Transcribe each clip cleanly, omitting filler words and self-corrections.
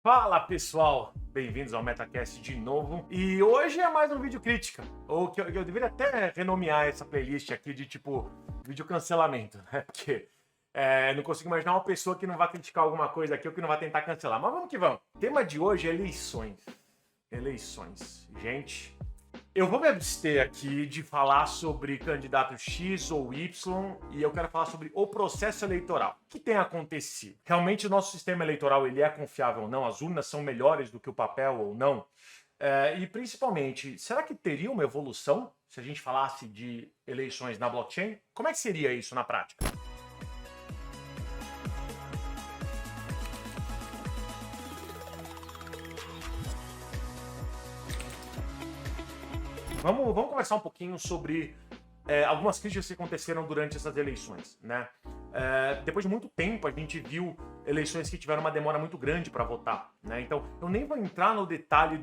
Fala pessoal, bem-vindos ao MetaCast de novo. E hoje é mais um vídeo crítica, ou que eu deveria até renomear essa playlist aqui de tipo vídeo cancelamento, né? Porque não consigo imaginar uma pessoa que não vai criticar alguma coisa aqui ou que não vai tentar cancelar. Mas vamos que vamos. O tema de hoje é eleições. Eleições. Gente, eu vou me abster aqui de falar sobre candidato X ou Y e eu quero falar sobre o processo eleitoral. O que tem acontecido? Realmente o nosso sistema eleitoral ele é confiável ou não? As urnas são melhores do que o papel ou não? E principalmente, será que teria uma evolução se a gente falasse de eleições na blockchain? Como é que seria isso na prática? Vamos conversar um pouquinho sobre algumas críticas que aconteceram durante essas eleições, né? Depois de muito tempo, a gente viu eleições que tiveram uma demora muito grande para votar, né? Então, eu nem vou entrar no detalhe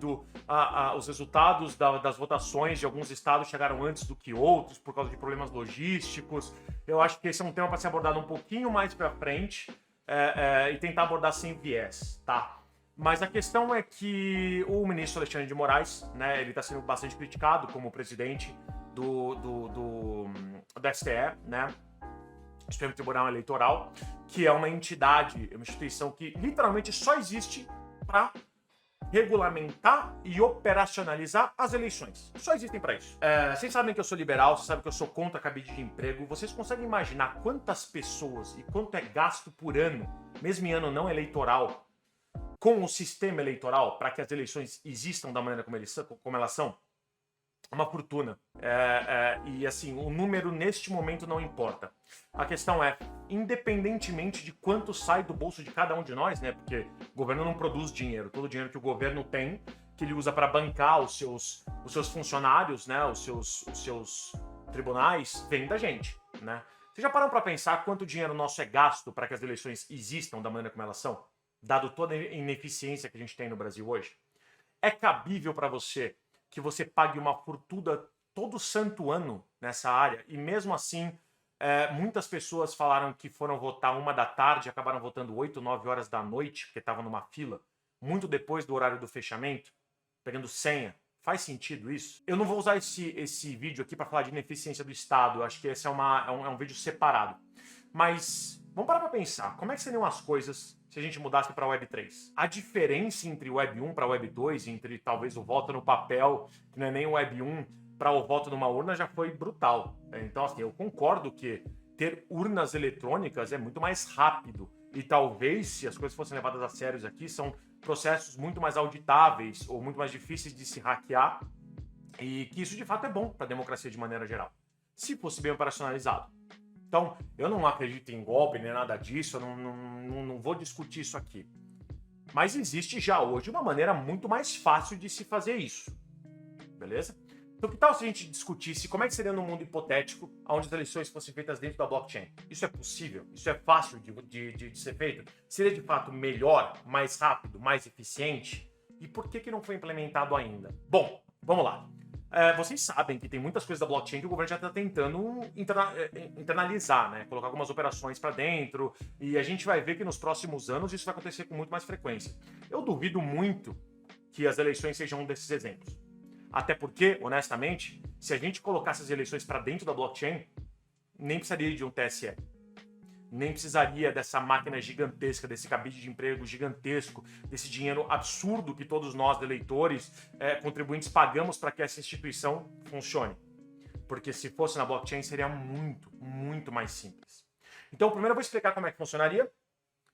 os resultados das votações de alguns estados chegaram antes do que outros por causa de problemas logísticos. Eu acho que esse é um tema para ser abordado um pouquinho mais para frente e tentar abordar sem viés, tá? Mas a questão é que o ministro Alexandre de Moraes, né, ele está sendo bastante criticado como presidente do STE, né, Supremo Tribunal Eleitoral, que é uma entidade, uma instituição que literalmente só existe para regulamentar e operacionalizar as eleições. Só existem para isso. Vocês sabem que eu sou liberal, vocês sabem que eu sou contra a cabide de emprego. Vocês conseguem imaginar quantas pessoas e quanto é gasto por ano, mesmo em ano não eleitoral, com o sistema eleitoral para que as eleições existam da maneira como elas são? Uma fortuna. E assim, o número neste momento não importa. A questão é, independentemente de quanto sai do bolso de cada um de nós, né? Porque o governo não produz dinheiro. Todo o dinheiro que o governo tem, que ele usa para bancar os seus funcionários, né? Os seus tribunais, vem da gente, né? Vocês já pararam para pensar quanto dinheiro nosso é gasto para que as eleições existam da maneira como elas são? Dado toda a ineficiência que a gente tem no Brasil hoje? É cabível para você que você pague uma fortuna todo santo ano nessa área e mesmo assim muitas pessoas falaram que foram votar 1 da tarde e acabaram votando 8, 9 horas da noite porque estavam numa fila, muito depois do horário do fechamento, pegando senha? Faz sentido isso? Eu não vou usar esse vídeo aqui para falar de ineficiência do Estado, eu acho que esse é um vídeo separado. Mas vamos parar para pensar, como é que seriam as coisas se a gente mudasse para a Web 3? A diferença entre Web 1 para Web 2, entre talvez o voto no papel, que não é nem o Web 1, para o voto numa urna já foi brutal. Então, assim, eu concordo que ter urnas eletrônicas é muito mais rápido. E talvez, se as coisas fossem levadas a sérios aqui, são processos muito mais auditáveis ou muito mais difíceis de se hackear. E que isso, de fato, é bom para a democracia de maneira geral, se fosse bem operacionalizado. Então, eu não acredito em golpe nem nada disso, eu não vou discutir isso aqui. Mas existe já hoje uma maneira muito mais fácil de se fazer isso. Beleza? Então, que tal se a gente discutisse como é que seria num mundo hipotético onde as eleições fossem feitas dentro da blockchain? Isso é possível? Isso é fácil de ser feito? Seria de fato melhor, mais rápido, mais eficiente? E por que não foi implementado ainda? Bom, vamos lá. Vocês sabem que tem muitas coisas da blockchain que o governo já está tentando internalizar, né? Colocar algumas operações para dentro, e a gente vai ver que nos próximos anos isso vai acontecer com muito mais frequência. Eu duvido muito que as eleições sejam um desses exemplos. Até porque, honestamente, se a gente colocasse as eleições para dentro da blockchain, nem precisaria de um TSE. Nem precisaria dessa máquina gigantesca, desse cabide de emprego gigantesco, desse dinheiro absurdo que todos nós, eleitores, contribuintes, pagamos para que essa instituição funcione. Porque se fosse na blockchain seria muito, muito mais simples. Então, primeiro eu vou explicar como é que funcionaria,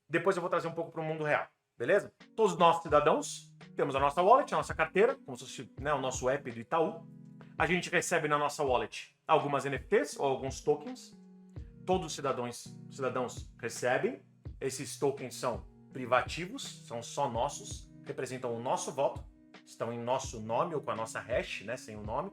depois eu vou trazer um pouco para o mundo real, beleza? Todos nós, cidadãos, temos a nossa wallet, a nossa carteira, como se fosse, né, o nosso app do Itaú. A gente recebe na nossa wallet algumas NFTs ou alguns tokens. Todos os cidadãos recebem. Esses tokens são privativos, são só nossos, representam o nosso voto, estão em nosso nome ou com a nossa hash, né, sem o nome.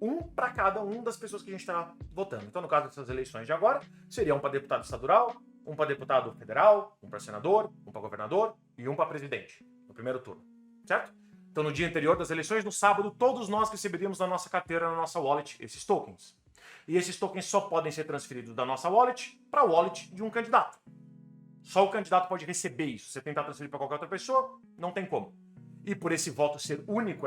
Um para cada um das pessoas que a gente está votando. Então, no caso dessas eleições de agora, seria um para deputado estadual, um para deputado federal, um para senador, um para governador e um para presidente, no primeiro turno. Certo? Então, no dia anterior das eleições, no sábado, todos nós receberíamos na nossa carteira, na nossa wallet, esses tokens. E esses tokens só podem ser transferidos da nossa wallet para a wallet de um candidato. Só o candidato pode receber isso. Você tentar transferir para qualquer outra pessoa, não tem como. E por esse voto ser único,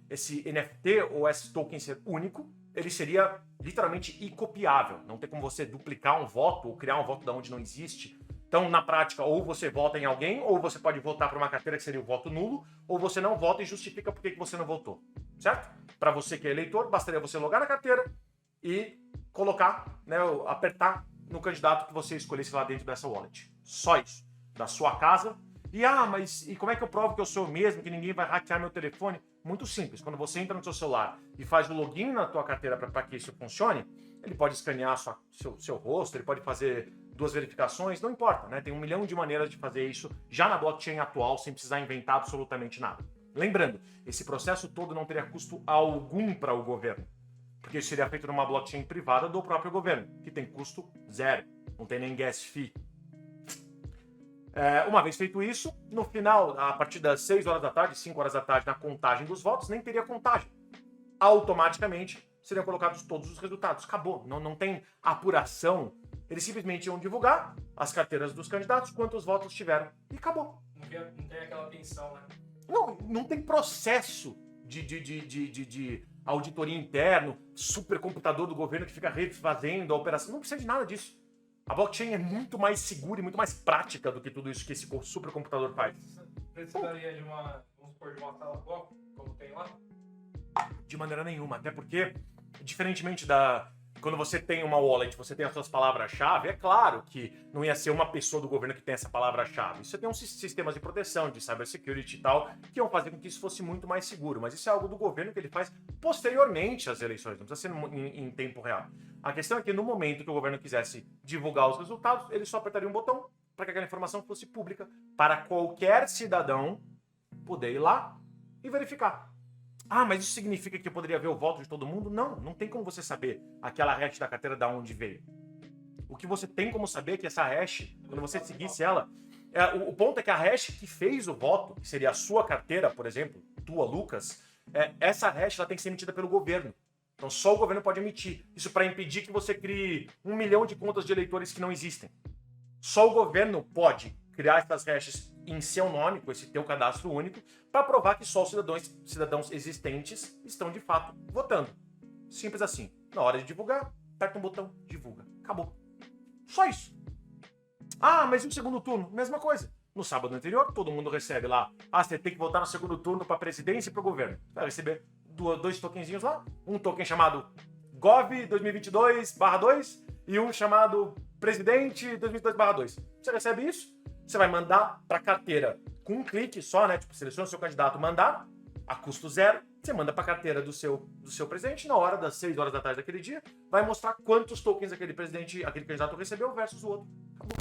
esse NFT ou esse token ser único, ele seria literalmente incopiável. Não tem como você duplicar um voto ou criar um voto de onde não existe. Então, na prática, ou você vota em alguém, ou você pode votar para uma carteira que seria o voto nulo, ou você não vota e justifica por que você não votou. Certo? Para você que é eleitor, bastaria você logar na carteira e colocar, né, apertar no candidato que você escolhesse lá dentro dessa wallet. Só isso. Da sua casa. Mas como é que eu provo que eu sou eu mesmo, que ninguém vai hackear meu telefone? Muito simples. Quando você entra no seu celular e faz o login na tua carteira para que isso funcione, ele pode escanear seu rosto, ele pode fazer 2 verificações, não importa, né? Tem 1 milhão de maneiras de fazer isso já na blockchain atual, sem precisar inventar absolutamente nada. Lembrando, esse processo todo não teria custo algum para o governo, porque isso seria feito numa blockchain privada do próprio governo, que tem custo zero, não tem nem gas fee. Uma vez feito isso, no final, a partir das 6 horas da tarde, 5 horas da tarde, na contagem dos votos, nem teria contagem. Automaticamente seriam colocados todos os resultados. Acabou. Não tem apuração. Eles simplesmente iam divulgar as carteiras dos candidatos, quantos votos tiveram. E acabou. Não tem aquela tensão, né? Não tem processo de auditoria interno, supercomputador do governo que fica refazendo a operação. Não precisa de nada disso. A blockchain é muito mais segura e muito mais prática do que tudo isso que esse supercomputador faz. Precisaria de uma sala bloco, como tem lá? De maneira nenhuma, até porque, diferentemente quando você tem uma wallet, você tem as suas palavras-chave, é claro que não ia ser uma pessoa do governo que tem essa palavra-chave. Você tem uns sistemas de proteção, de cybersecurity e tal, que iam fazer com que isso fosse muito mais seguro. Mas isso é algo do governo que ele faz posteriormente às eleições, não precisa ser em tempo real. A questão é que no momento que o governo quisesse divulgar os resultados, ele só apertaria um botão para que aquela informação fosse pública para qualquer cidadão poder ir lá e verificar. Mas isso significa que eu poderia ver o voto de todo mundo? Não tem como você saber aquela hash da carteira da onde veio. O que você tem como saber é que essa hash, quando você seguisse ela, o ponto é que a hash que fez o voto, que seria a sua carteira, por exemplo, tua, Lucas, essa hash ela tem que ser emitida pelo governo. Então só o governo pode emitir. Isso para impedir que você crie 1 milhão de contas de eleitores que não existem. Só o governo pode criar essas hashes em seu nome, com esse teu cadastro único, para provar que só os cidadãos existentes estão de fato votando. Simples assim. Na hora de divulgar, aperta um botão, divulga. Acabou. Só isso. Mas e o segundo turno? Mesma coisa. No sábado anterior, todo mundo recebe lá. Você tem que votar no segundo turno para a presidência e para o governo. Vai receber 2 tokenzinhos lá. Um token chamado Gov 2022/2 e um chamado Presidente 2022/2. Você recebe isso, você vai mandar para a carteira com um clique só, né? Tipo, seleciona o seu candidato, mandar, a custo zero, você manda para a carteira do seu presidente, na hora das 6 horas da tarde daquele dia, vai mostrar quantos tokens aquele candidato recebeu versus o outro. Acabou.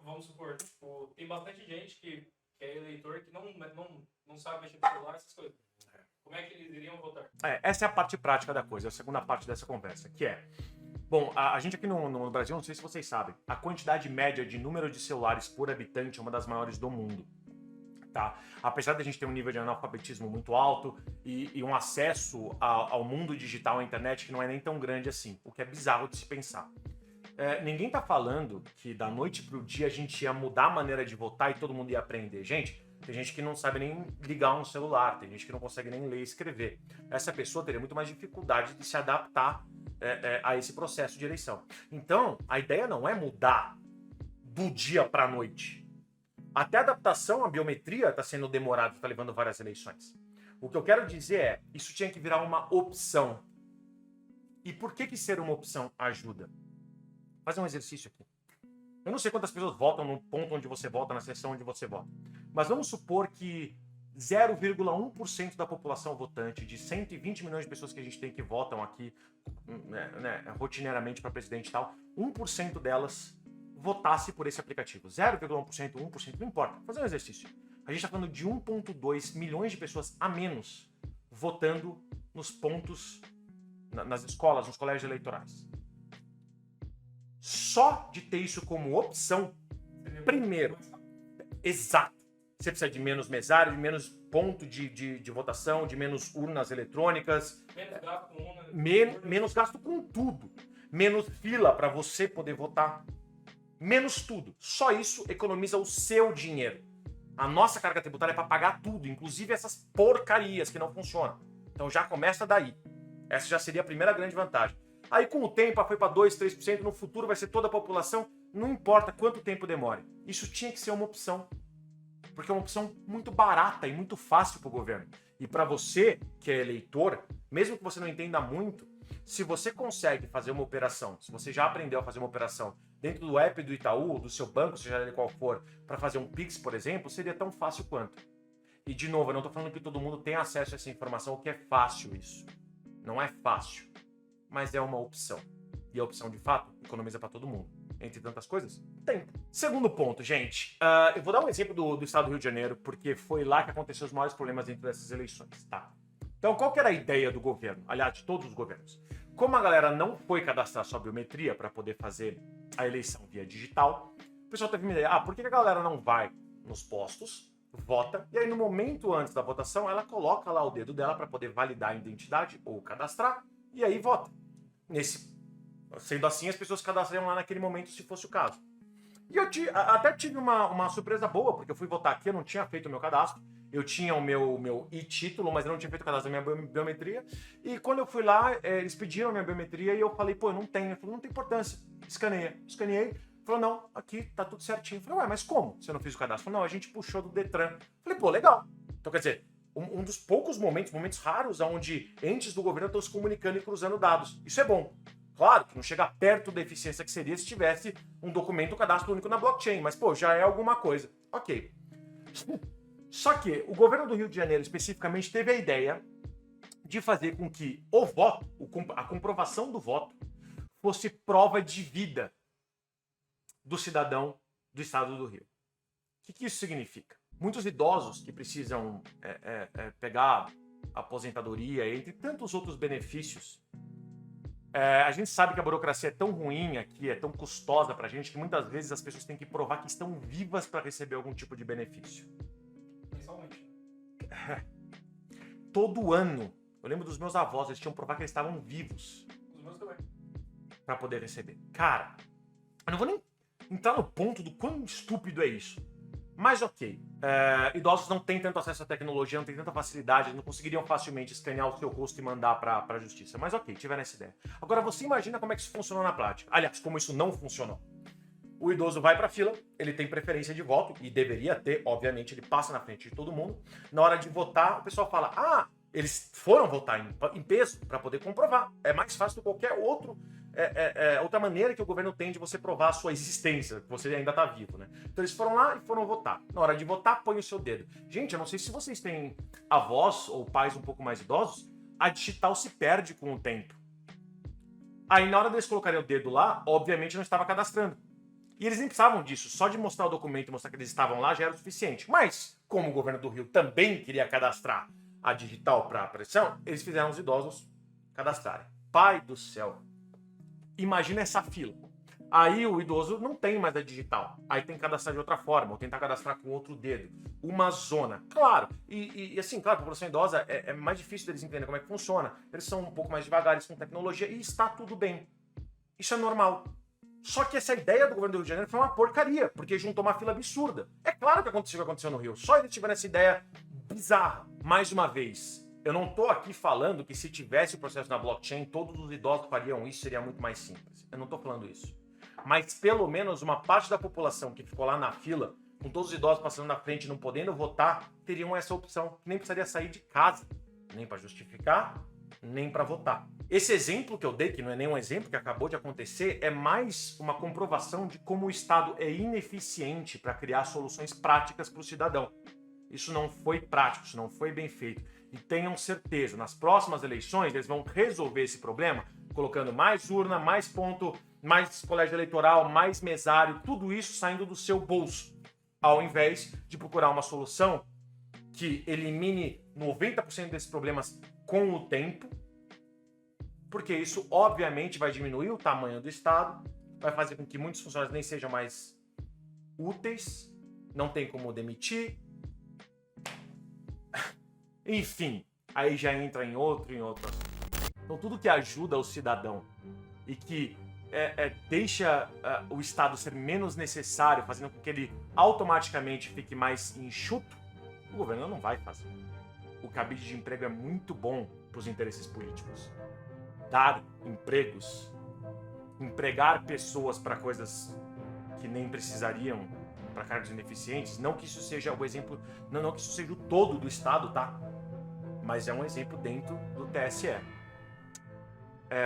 Vamos supor, tipo, tem bastante gente que é eleitor que não sabe mexer no celular, essas coisas. Como é que eles iriam votar? Essa é a parte prática da coisa, a segunda parte dessa conversa, que é... Bom, a gente aqui no Brasil, não sei se vocês sabem, a quantidade média de número de celulares por habitante é uma das maiores do mundo. Tá? Apesar de a gente ter um nível de analfabetismo muito alto e um acesso ao mundo digital, à internet, que não é nem tão grande assim, o que é bizarro de se pensar. Ninguém tá falando que da noite pro dia a gente ia mudar a maneira de votar e todo mundo ia aprender. Gente, tem gente que não sabe nem ligar um celular, tem gente que não consegue nem ler e escrever. Essa pessoa teria muito mais dificuldade de se adaptar a esse processo de eleição. Então, a ideia não é mudar do dia para a noite. Até a adaptação à biometria está sendo demorada, está levando várias eleições. O que eu quero dizer é, isso tinha que virar uma opção. E por que ser uma opção ajuda? Vou fazer um exercício aqui. Eu não sei quantas pessoas votam no ponto onde você vota, na seção onde você vota. Mas vamos supor que 0,1% da população votante, de 120 milhões de pessoas que a gente tem que votam aqui rotineiramente para presidente e tal, 1% delas votasse por esse aplicativo. 0,1%, 1%, não importa. Vou fazer um exercício. A gente está falando de 1,2 milhões de pessoas a menos votando nos pontos, nas escolas, nos colégios eleitorais. Só de ter isso como opção, primeiro, exato. Você precisa de menos mesário, de menos ponto de votação, de menos urnas eletrônicas. Menos gasto com urna. Menos gasto com tudo. Menos fila para você poder votar. menos tudo. Só isso economiza o seu dinheiro. A nossa carga tributária é para pagar tudo, inclusive essas porcarias que não funcionam. Então já começa daí. Essa já seria a primeira grande vantagem. Aí com o tempo foi para 2, 3%, no futuro vai ser toda a população, não importa quanto tempo demore. Isso tinha que ser uma opção. Porque é uma opção muito barata e muito fácil para o governo. E para você, que é eleitor, mesmo que você não entenda muito, se você consegue fazer uma operação, se você já aprendeu a fazer uma operação dentro do app do Itaú, do seu banco, seja ele qual for, para fazer um Pix, por exemplo, seria tão fácil quanto. E de novo, eu não estou falando que todo mundo tem acesso a essa informação, o que é fácil isso. Não é fácil, mas é uma opção. E a opção, de fato, economiza para todo mundo. Entre tantas coisas, tempo. Segundo ponto, gente. Eu vou dar um exemplo do estado do Rio de Janeiro, porque foi lá que aconteceram os maiores problemas dentro dessas eleições, tá? Então, qual que era a ideia do governo? Aliás, de todos os governos. Como a galera não foi cadastrar sua biometria para poder fazer a eleição via digital, o pessoal teve uma ideia. Por que a galera não vai nos postos, vota, e aí no momento antes da votação, ela coloca lá o dedo dela para poder validar a identidade ou cadastrar, e aí vota. Sendo assim, as pessoas cadastrariam lá naquele momento, se fosse o caso. E eu até tive uma surpresa boa, porque eu fui votar aqui, eu não tinha feito o meu cadastro. Eu tinha o meu e-título, mas eu não tinha feito o cadastro da minha biometria. E quando eu fui lá, eles pediram a minha biometria e eu falei, pô, eu não tenho. Ele falou, não tem importância. Escaneei. Falou, não, aqui tá tudo certinho. Eu falei, ué, mas como você não fez o cadastro? Falei, não, a gente puxou do Detran. Eu falei, pô, legal. Então, quer dizer, um dos poucos momentos raros, onde entes do governo estão se comunicando e cruzando dados. Isso é bom. Claro que não chega perto da eficiência que seria se tivesse um documento cadastro único na blockchain, mas, pô, já é alguma coisa. Ok. Só que o governo do Rio de Janeiro, especificamente, teve a ideia de fazer com que o voto, a comprovação do voto, fosse prova de vida do cidadão do estado do Rio. O que isso significa? Muitos idosos que precisam pegar aposentadoria, entre tantos outros benefícios, a gente sabe que a burocracia é tão ruim aqui, é tão custosa pra gente, que muitas vezes as pessoas têm que provar que estão vivas para receber algum tipo de benefício. Mensalmente. Todo ano, eu lembro dos meus avós, eles tinham que provar que eles estavam vivos. Os meus também. Pra poder receber. Cara, eu não vou nem entrar no ponto do quão estúpido é isso. Mas ok, idosos não têm tanto acesso à tecnologia, não têm tanta facilidade, eles não conseguiriam facilmente escanear o seu rosto e mandar para a justiça. Mas ok, tiveram essa ideia. Agora você imagina como é que isso funcionou na prática. Aliás, como isso não funcionou. O idoso vai para a fila, ele tem preferência de voto, e deveria ter, obviamente, ele passa na frente de todo mundo. Na hora de votar, o pessoal fala, eles foram votar em peso para poder comprovar. É mais fácil do que qualquer outra maneira que o governo tem de você provar a sua existência, que você ainda está vivo, né? Então eles foram lá e foram votar. Na hora de votar, põe o seu dedo. Gente, eu não sei se vocês têm avós ou pais um pouco mais idosos, a digital se perde com o tempo. Aí na hora deles colocarem o dedo lá, obviamente não estava cadastrando. E eles nem precisavam disso, só de mostrar o documento e mostrar que eles estavam lá já era o suficiente. Mas, como o governo do Rio também queria cadastrar a digital para a pressão, eles fizeram os idosos cadastrarem. Pai do céu! Imagina essa fila. Aí o idoso não tem mais a digital. Aí tem que cadastrar de outra forma, ou tentar cadastrar com outro dedo. Uma zona. Claro, e assim, claro, a população idosa é mais difícil deles entenderem como é que funciona. Eles são um pouco mais devagares com tecnologia e está tudo bem. Isso é normal. Só que essa ideia do governo do Rio de Janeiro foi uma porcaria, porque juntou uma fila absurda. É claro que aconteceu o que aconteceu no Rio. Só eles tiveram essa ideia bizarra. Mais uma vez, eu não estou aqui falando que se tivesse o processo na blockchain, todos os idosos fariam isso, seria muito mais simples. Eu não estou falando isso. Mas pelo menos uma parte da população que ficou lá na fila, com todos os idosos passando na frente e não podendo votar, teriam essa opção. Nem precisaria sair de casa, nem para justificar, nem para votar. Esse exemplo que eu dei, que não é nenhum exemplo que acabou de acontecer, é mais uma comprovação de como o Estado é ineficiente para criar soluções práticas para o cidadão. Isso não foi prático, isso não foi bem feito. E tenham certeza, nas próximas eleições eles vão resolver esse problema colocando mais urna, mais ponto, mais colégio eleitoral, mais mesário, tudo isso saindo do seu bolso, ao invés de procurar uma solução que elimine 90% desses problemas com o tempo, porque isso obviamente vai diminuir o tamanho do Estado, vai fazer com que muitos funcionários nem sejam mais úteis, não tem como demitir. Enfim, aí já entra em outro assunto. Então tudo que ajuda o cidadão e que deixa o Estado ser menos necessário, fazendo com que ele automaticamente fique mais enxuto, o governo não vai fazer. O cabide de emprego é muito bom para os interesses políticos. Dar empregos, empregar pessoas para coisas que nem precisariam, para cargos ineficientes, não que isso seja o exemplo, não que isso seja o todo do Estado, tá? Mas é um exemplo dentro do TSE.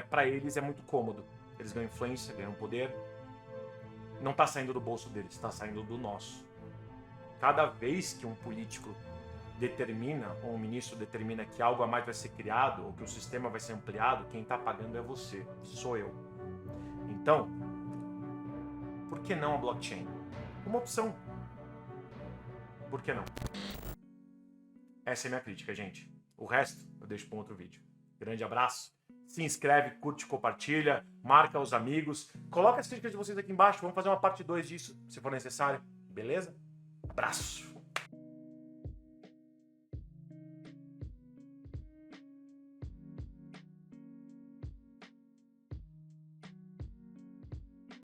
Para eles é muito cômodo. Eles ganham influência, ganham poder. Não está saindo do bolso deles, está saindo do nosso. Cada vez que um político determina, ou um ministro determina que algo a mais vai ser criado, ou que o sistema vai ser ampliado, quem está pagando é você, sou eu. Então, por que não a blockchain? Uma opção. Por que não? Essa é a minha crítica, gente. O resto eu deixo para um outro vídeo. Grande abraço. Se inscreve, curte, compartilha, marca os amigos. Coloca as críticas de vocês aqui embaixo. Vamos fazer uma parte 2 disso, se for necessário. Beleza? Abraço.